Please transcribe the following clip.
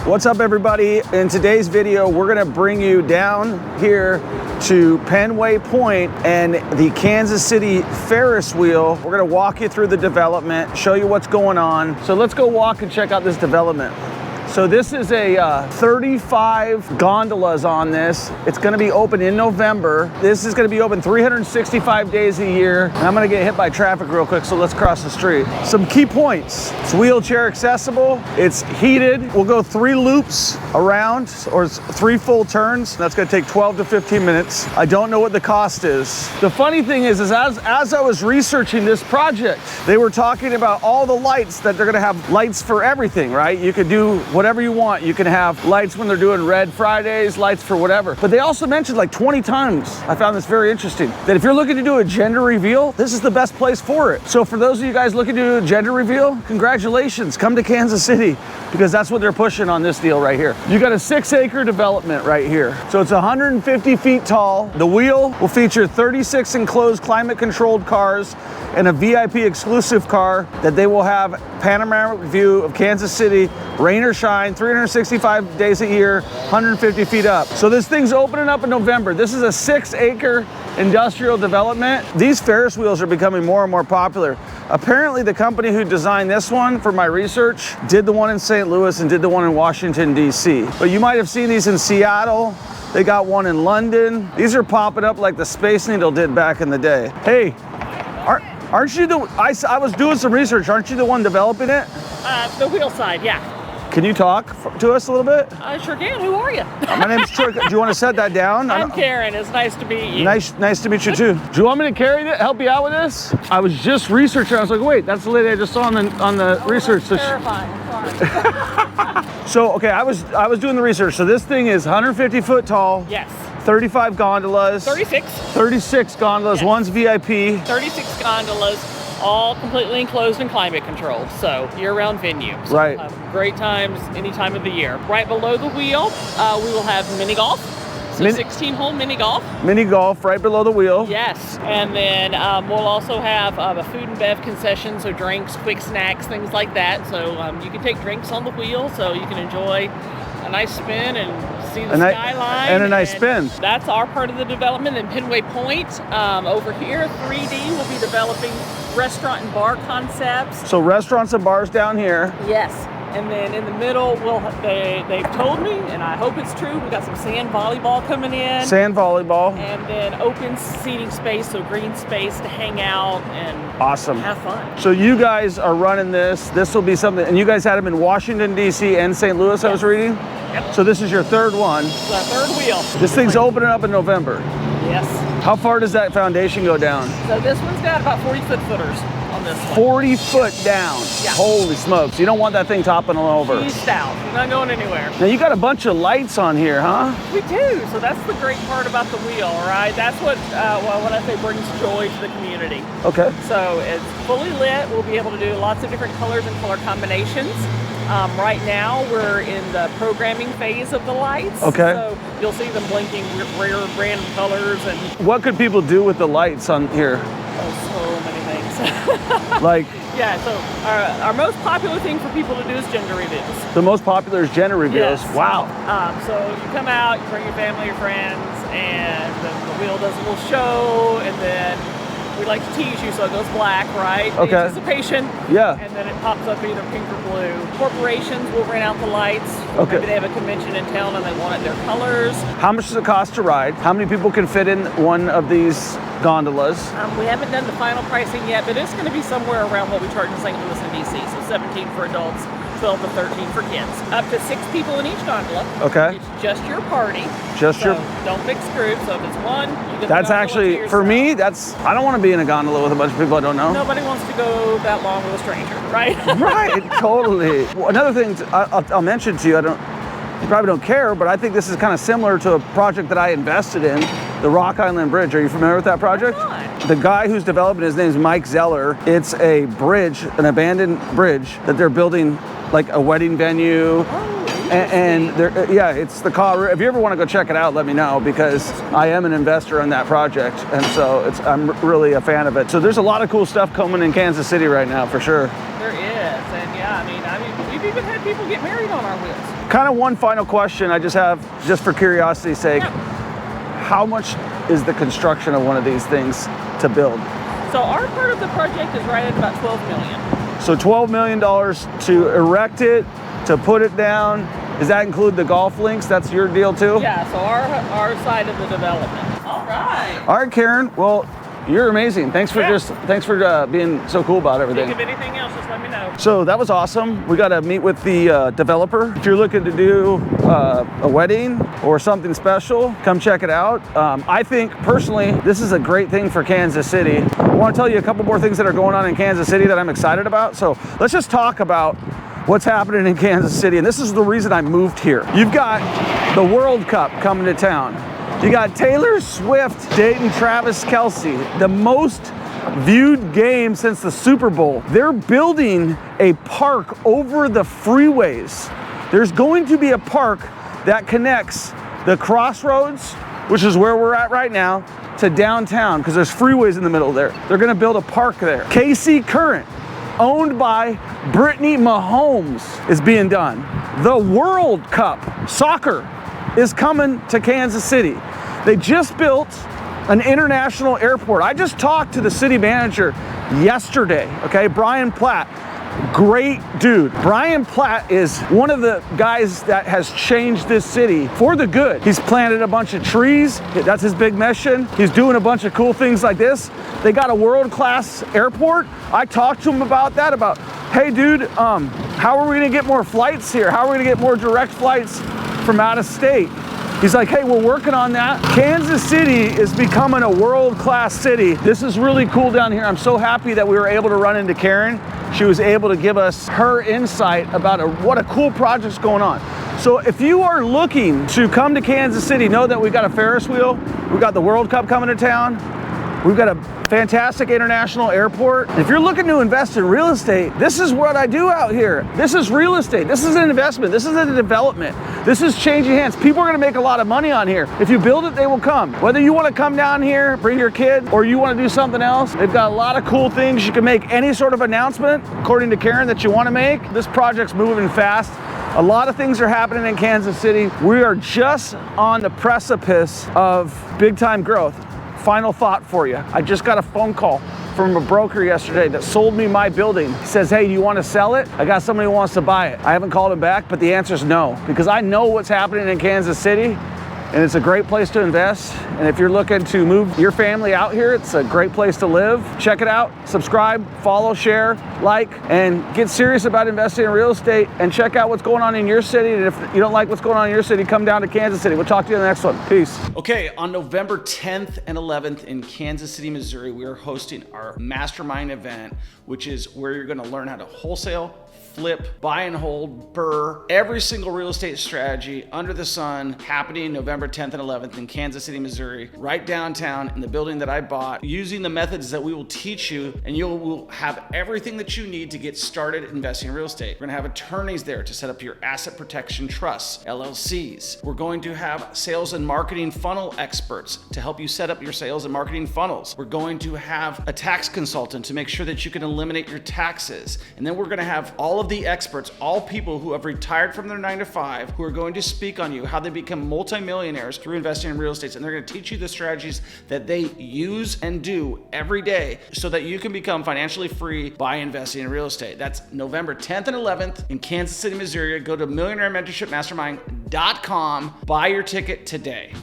What's up, everybody? In today's video, we're gonna bring you down here to Pennway Point and the Kansas City Ferris Wheel. We're gonna walk you through the development, show you what's going on. So let's go walk and check out this development. So this is a 35 gondolas on this. It's gonna be open in November. This is gonna be open 365 days a year. And I'm gonna get hit by traffic real quick, so let's cross the street. Some key points. It's wheelchair accessible. It's heated. We'll go 3 loops around, or 3 full turns. That's gonna take 12 to 15 minutes. I don't know what the cost is. The funny thing is as I was researching this project, they were talking about all the lights, that they're gonna have lights for everything, right? You could do whatever you want. You can have lights when they're doing Red Fridays, lights for whatever. But they also mentioned like 20 times, I found this very interesting, that if you're looking to do a gender reveal, this is the best place for it. So for those of you guys looking to do a gender reveal, congratulations, come to Kansas City, because that's what they're pushing on this deal right here. You got a 6-acre development right here. So it's 150 feet tall. The wheel will feature 36 enclosed climate-controlled cars and a VIP exclusive car that they will have panoramic view of Kansas City, rain or shine, 365 days a year, 150 feet up. So this thing's opening up in November. This is a 6-acre industrial development. These Ferris wheels are becoming more and more popular. Apparently the company who designed this one, for my research, did the one in St. Louis and did the one in Washington, D.C. But you might have seen these in Seattle. They got one in London. These are popping up like the Space Needle did back in the day. Hey, aren't you the, I was doing some research, aren't you the one developing it? The wheel side, yeah. Can you talk to us a little bit? I sure can. Who are you? My name's Troy. Do you want to set that down? I'm Karen. It's nice to meet you. Nice to meet you too. Do you want me to carry it? Help you out with this? I was just researching. I was like, wait, that's the lady I just saw on the research. That's terrifying. I'm sorry. So okay, I was doing the research. So this thing is 150 foot tall. Yes. 35 gondolas. 36. 36 gondolas. Yes. One's VIP. 36 gondolas. All completely enclosed and climate controlled, so year-round venue. So right. We'll have great times any time of the year. Right below the wheel, we will have mini golf. So 16-hole mini golf. Mini golf right below the wheel. Yes, and then we'll also have a food and bev concession, so drinks, quick snacks, things like that. So you can take drinks on the wheel, so you can enjoy a nice spin and see the skyline. And a nice spin. That's our part of the development. In Pennway Point, over here, 3D will be developing restaurant and bar concepts. So restaurants and bars down here. Yes. And then in the middle, they've told me, and I hope it's true, we got some sand volleyball coming in. Sand volleyball. And then open seating space, so green space to hang out and awesome. Have fun. So you guys are running this. This will be something, and you guys had them in Washington, D.C. and St. Louis, yes. I was reading? Yep. So this is your third one. It's our third wheel. This thing's opening up in November. Yes. How far does that foundation go down? So this one's got about 40-foot footers on this one. 40 foot down. Yeah. Holy smokes. You don't want that thing toppling over. East out. We're not going anywhere. Now you got a bunch of lights on here, huh? We do. So that's the great part about the wheel, right? That's what I say brings joy to the community. Okay. So it's fully lit. We'll be able to do lots of different colors and color combinations. Right now, we're in the programming phase of the lights. Okay. So you'll see them blinking rare random colors. And what could people do with the lights on here? Oh, so many things. Like? Yeah, so our most popular thing for people to do is gender reveals. The most popular is gender reveals? Yes. Wow. So you come out, you bring your family, your friends, and the wheel does a little show, and then we like to tease you, so it goes black, right? Okay. Anticipation. Yeah. And then it pops up either pink or blue. Corporations will rent out the lights. Okay. Maybe they have a convention in town and they want it their colors. How much does it cost to ride? How many people can fit in one of these gondolas? We haven't done the final pricing yet, but it's going to be somewhere around what we charge in St. Louis and D.C. So 17 for adults, 12 to 13 for kids. Up to 6 people in each gondola. Okay. It's just your party. Don't mix groups. So if it's one, you get that's actually, for me, I don't want to be in a gondola with a bunch of people I don't know. Nobody wants to go that long with a stranger, right? Right, totally. Well, another thing I'll mention to you, you probably don't care, but I think this is kind of similar to a project that I invested in, the Rock Island Bridge. Are you familiar with that project? The guy who's developing, his name is Mike Zeller. It's a bridge, an abandoned bridge that they're building like a wedding venue. And it's the car. If you ever want to go check it out, let me know, because I am an investor in that project, and so I'm really a fan of it. So there's a lot of cool stuff coming in Kansas City right now, for sure. There is, and yeah, I mean, we've even had people get married on our wheels. Kind of one final question I just have, just for curiosity's sake. Yep. How much is the construction of one of these things to build? So our part of the project is right at about $12 million. So $12 million to erect it, to put it down. Does that include the golf links? That's your deal too? Yeah, so our side of the development. All right. All right, Karen. Well, you're amazing. Thanks for being so cool about everything. Think of anything else, just let me know. So that was awesome. We got to meet with the developer. If you're looking to do a wedding or something special, come check it out. I think personally, this is a great thing for Kansas City. I want to tell you a couple more things that are going on in Kansas City that I'm excited about. So let's just talk about what's happening in Kansas City. And this is the reason I moved here. You've got the World Cup coming to town. You got Taylor Swift dating Travis Kelce, the most viewed game since the Super Bowl. They're building a park over the freeways. There's going to be a park that connects the Crossroads, which is where we're at right now, to downtown, because there's freeways in the middle there. They're gonna build a park there. KC Current, owned by Brittany Mahomes, is being done. The World Cup soccer is coming to Kansas City. They just built an international airport. I just talked to the city manager yesterday, okay? Brian Platt, great dude. Brian Platt is one of the guys that has changed this city for the good. He's planted a bunch of trees. That's his big mission. He's doing a bunch of cool things like this. They got a world-class airport. I talked to him about that, about, hey dude, how are we gonna get more flights here? How are we gonna get more direct flights from out of state? He's like, hey, we're working on that. Kansas City is becoming a world-class city. This is really cool down here. I'm so happy that we were able to run into Karen. She was able to give us her insight about what a cool project's going on. So if you are looking to come to Kansas City, know that we've got a Ferris wheel. We've got the World Cup coming to town. We've got a fantastic international airport. If you're looking to invest in real estate, this is what I do out here. This is real estate. This is an investment. This is a development. This is changing hands. People are gonna make a lot of money on here. If you build it, they will come. Whether you wanna come down here, bring your kid, or you wanna do something else, they've got a lot of cool things. You can make any sort of announcement, according to Karen, that you wanna make. This project's moving fast. A lot of things are happening in Kansas City. We are just on the precipice of big time growth. Final thought for you. I just got a phone call from a broker yesterday that sold me my building. He says, hey, do you want to sell it? I got somebody who wants to buy it. I haven't called him back, but the answer is no, because I know what's happening in Kansas City, and it's a great place to invest. And if you're looking to move your family out here, it's a great place to live. Check it out, subscribe, follow, share, like, and get serious about investing in real estate, and check out what's going on in your city. And if you don't like what's going on in your city, come down to Kansas City. We'll talk to you in the next one. Peace. Okay, on November 10th and 11th in Kansas City, Missouri, we are hosting our Mastermind event, which is where you're gonna learn how to wholesale, flip, buy and hold, BRRRR, every single real estate strategy under the sun, happening November 10th and 11th in Kansas City, Missouri, right downtown in the building that I bought, using the methods that we will teach you, and you will have everything that you need to get started investing in real estate. We're gonna have attorneys there to set up your asset protection trusts, LLCs. We're going to have sales and marketing funnel experts to help you set up your sales and marketing funnels. We're going to have a tax consultant to make sure that you can eliminate your taxes. And then we're gonna have all of the experts, all people who have retired from their 9-to-5, who are going to speak on you, how they become multimillionaires through investing in real estate. And they're gonna teach you the strategies that they use and do every day so that you can become financially free by investing in real estate. That's November 10th and 11th in Kansas City, Missouri. Go to millionairementorshipmastermind.com, buy your ticket today.